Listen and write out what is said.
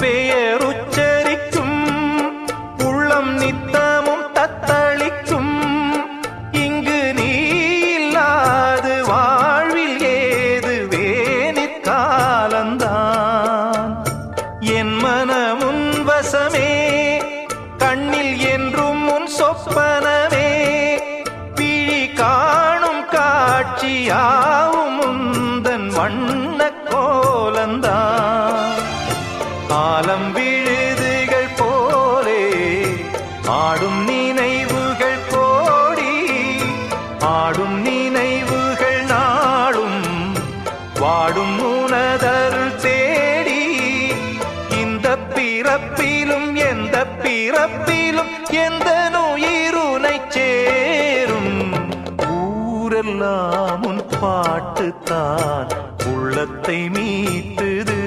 பெயருச்சரிக்கும் உள்ளம் நித்தமும் தத்தளிக்கும். இங்கு நீ இல்லாது வாழ்வில் ஏது வேனிற் காலந்தான். என் மனமுன் வசமே, கண்ணில் என்றும் உன் சொப்பனமே, விழி காணும் காட்சியாவும் உந்தன் வண்ண கோலந்தான். ஆலம் விழுதுகள் போலே ஆடும் நினைவுகள் கோடி, ஆடும் நினைவுகள் நாளும் வாடும் உனதருள் தேடி. இந்த பிறப்பிலும் எந்த பிறப்பிலும் எந்த உயிருனை சேரும். ஊரெல்லாம் உன் பாட்டுத்தான் உள்ளத்தை மீட்டுது.